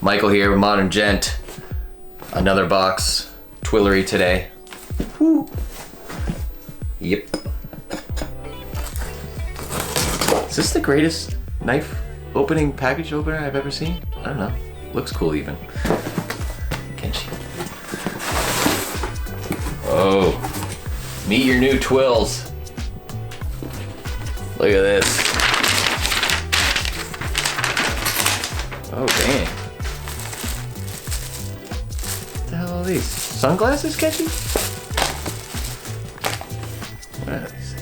Michael here with Modern Gent. Another box, TWILLORY today. Woo. Yep. Is this the greatest knife opening, package opener I've ever seen? I don't know. Looks cool even. Can she? Oh. Meet your new twills. Look at this. Oh, dang. What the hell are these? Sunglasses, Ketchy? What are these?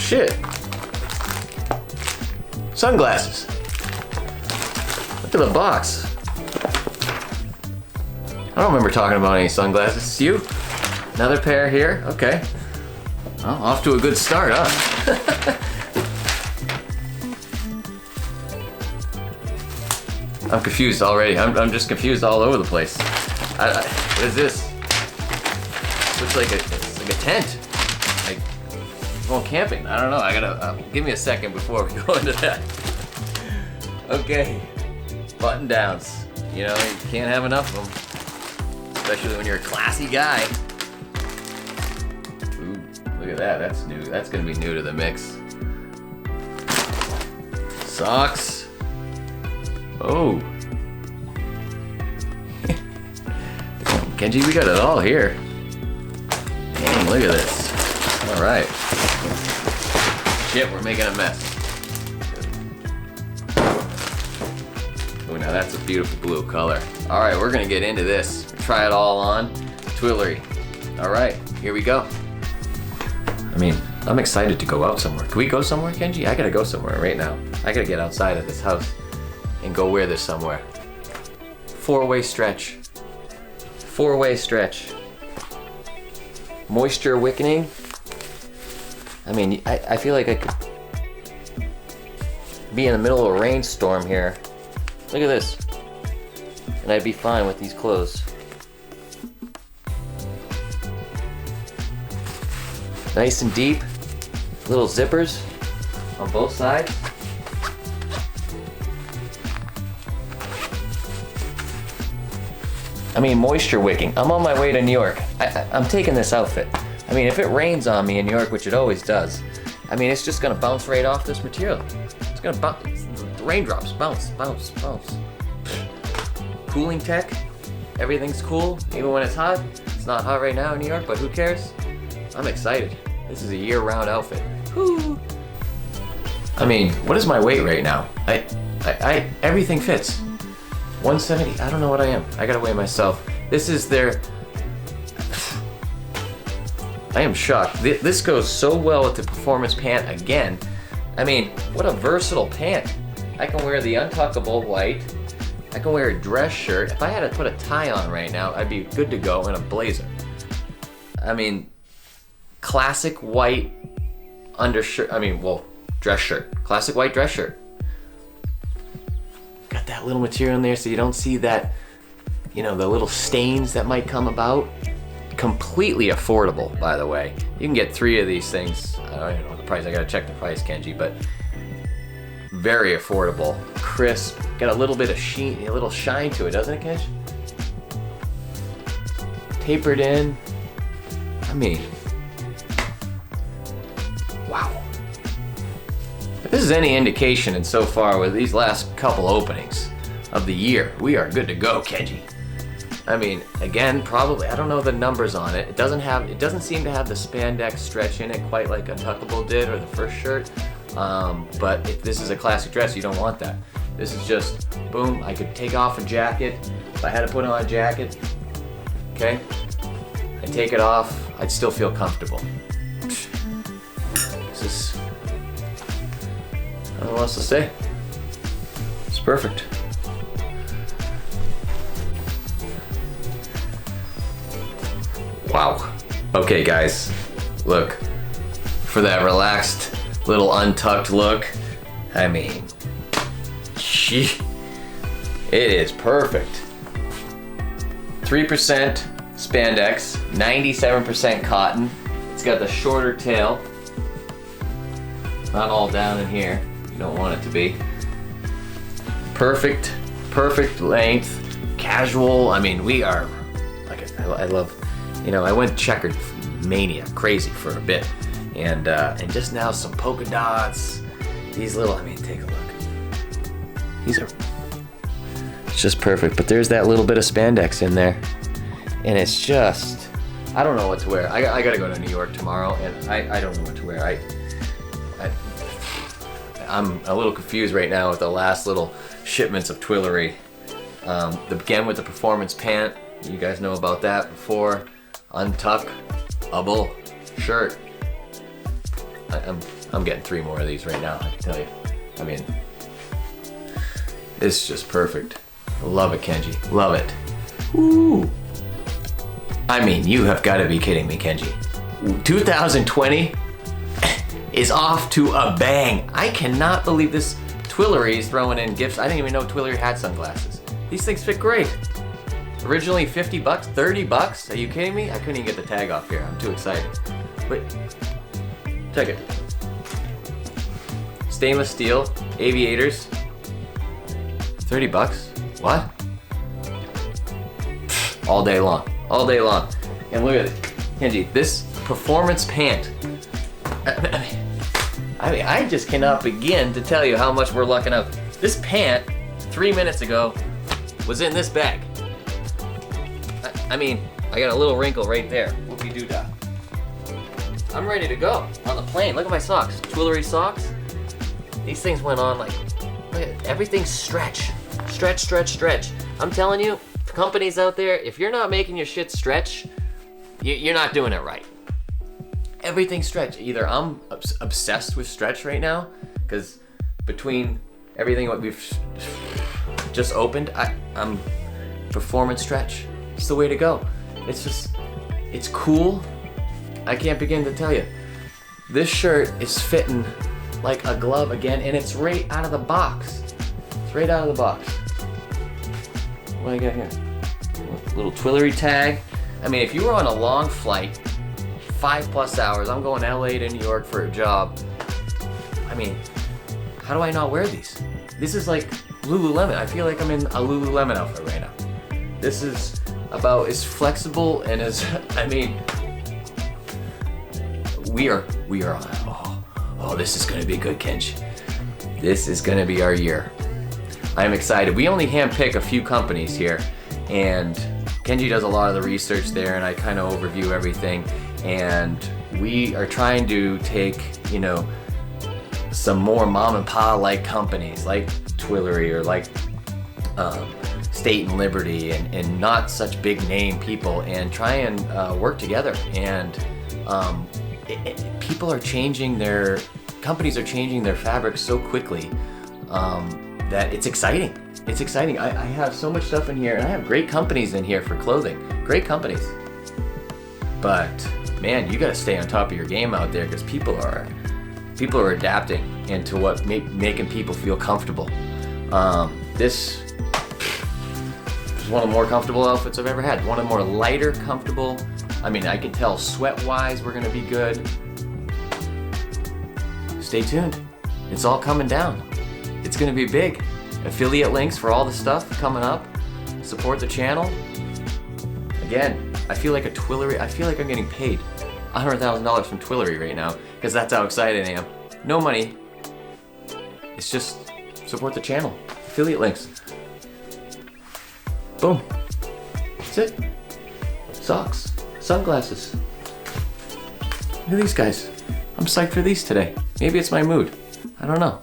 Shit. Sunglasses. Look at the box. I don't remember talking about any sunglasses. It's you? Another pair here? Okay. Well, off to a good start, huh? I'm confused already. I'm just confused all over the place. What is this? Looks like it's like a tent. Like going camping. I don't know. I gotta give me a second before we go into that. Okay, button downs. You know, you can't have enough of them, especially when you're a classy guy. Ooh, look at that. That's new. That's gonna be new to the mix. Socks. Oh. Kenji, we got it all here. Dang, look at this. All right. Shit, we're making a mess. Oh, now that's a beautiful blue color. All right, we're gonna get into this. Try it all on. TWILLORY. All right, here we go. I mean, I'm excited to go out somewhere. Can we go somewhere, Kenji? I gotta go somewhere right now. I gotta get outside of this house and go wear this somewhere. Four-way stretch. Four-way stretch. Moisture wickening. I mean, I feel like I could be in the middle of a rainstorm here. Look at this. And I'd be fine with these clothes. Nice and deep. Little zippers on both sides. I mean, moisture wicking. I'm on my way to New York. I'm taking this outfit. I mean, if it rains on me in New York, which it always does, I mean, it's just gonna bounce right off this material. It's gonna bounce. The raindrops bounce, bounce, bounce. Cooling tech. Everything's cool, even when it's hot. It's not hot right now in New York, but who cares? I'm excited. This is a year-round outfit. Woo! I mean, what is my weight right now? Everything fits. 170, I don't know what I am. I gotta weigh myself. This is their... I am shocked. This goes so well with the performance pant again. I mean, what a versatile pant. I can wear the untuckable white. I can wear a dress shirt. If I had to put a tie on right now, I'd be good to go in a blazer. I mean, classic white undershirt. I mean, well, dress shirt. Classic white dress shirt. Got that little material in there so you don't see that, you know, the little stains that might come about. Completely affordable, by the way. You can get 3 of these things. I don't even know the price. I gotta check the price, Kenji, but very affordable. Crisp. Got a little bit of sheen, a little shine to it, doesn't it, Kenji? Tapered in. I mean, wow. If this is any indication, and so far with these last couple openings of the year, we are good to go, Kenji. I mean, again, probably, I don't know the numbers on it. It doesn't seem to have the spandex stretch in it quite like Untuckable did or the first shirt. But if this is a classic dress, you don't want that. This is just, boom, I could take off a jacket. If I had to put on a jacket, okay? I'd take it off, I'd still feel comfortable. This is, I don't know what else to say. It's perfect. Wow. Okay, guys, look, for that relaxed little untucked look, I mean, it is perfect. 3% spandex, 97% cotton. It's got the shorter tail, not all down in here. You don't want it to be. perfect length, casual. I mean, we are, like, I love, you know, I went checkered mania crazy for a bit, and just now some polka dots. These little, I mean, take a look. These are, it's just perfect. But there's that little bit of spandex in there, and it's just, I don't know what to wear. I gotta go to New York tomorrow, and I don't know what to wear. I'm a little confused right now with the last little shipments of Twillery. Again with the performance pant. You guys know about that before. Untuck, bubble, shirt. I'm getting 3 more of these right now, I can tell you. I mean, it's just perfect. Love it, Kenji. Love it. Woo! I mean, you have got to be kidding me, Kenji. 2020 is off to a bang. I cannot believe this Twillery is throwing in gifts. I didn't even know Twillery had sunglasses. These things fit great. Originally 50 bucks, 30 bucks? Are you kidding me? I couldn't even get the tag off here. I'm too excited. But check it. Stainless steel, aviators. 30 bucks? What? All day long. All day long. And look at it. Kenji, this performance pant. I mean, I just cannot begin to tell you how much we're lucking out. This pant, 3 minutes ago, was in this bag. I mean, I got a little wrinkle right there. Whoopie-doo-dah. I'm ready to go on the plane. Look at my socks. Twillery socks. These things went on like, look at everything stretch. Stretch, stretch, stretch. I'm telling you, companies out there, if you're not making your shit stretch, you're not doing it right. Everything stretch. Either I'm obsessed with stretch right now, because between everything what we've just opened, I'm performance stretch. It's the way to go. It's just, it's cool. I can't begin to tell you. This shirt is fitting like a glove again, and it's right out of the box. It's right out of the box. What do I got here? Little Twillery tag. I mean, if you were on a long flight, 5+ hours, I'm going LA to New York for a job. I mean, how do I not wear these? This is like Lululemon. I feel like I'm in a Lululemon outfit right now. This is about as flexible and as, I mean, we are on, oh, this is gonna be good, Kenji. This is gonna be our year. I'm excited. We only handpick a few companies here, and Kenji does a lot of the research there, and I kind of overview everything. And we are trying to take, you know, some more mom and pa like companies like Twillery or like State and Liberty and not such big name people, and try and work together. And people are changing their, companies are changing their fabrics so quickly that it's exciting. It's exciting. I have so much stuff in here, and I have great companies in here for clothing. Great companies. But man, you gotta stay on top of your game out there, because people are adapting into what making people feel comfortable. This is one of the more comfortable outfits I've ever had. One of the more lighter, comfortable. I mean, I can tell sweat-wise we're gonna be good. Stay tuned. It's all coming down. It's gonna be big. Affiliate links for all the stuff coming up. Support the channel. Again, I feel like a Twillery, I feel like I'm getting paid $100,000 from Twillery right now, because that's how excited I am. No money. It's just support the channel. Affiliate links. Boom. That's it. Socks. Sunglasses. Look at these guys. I'm psyched for these today. Maybe it's my mood. I don't know.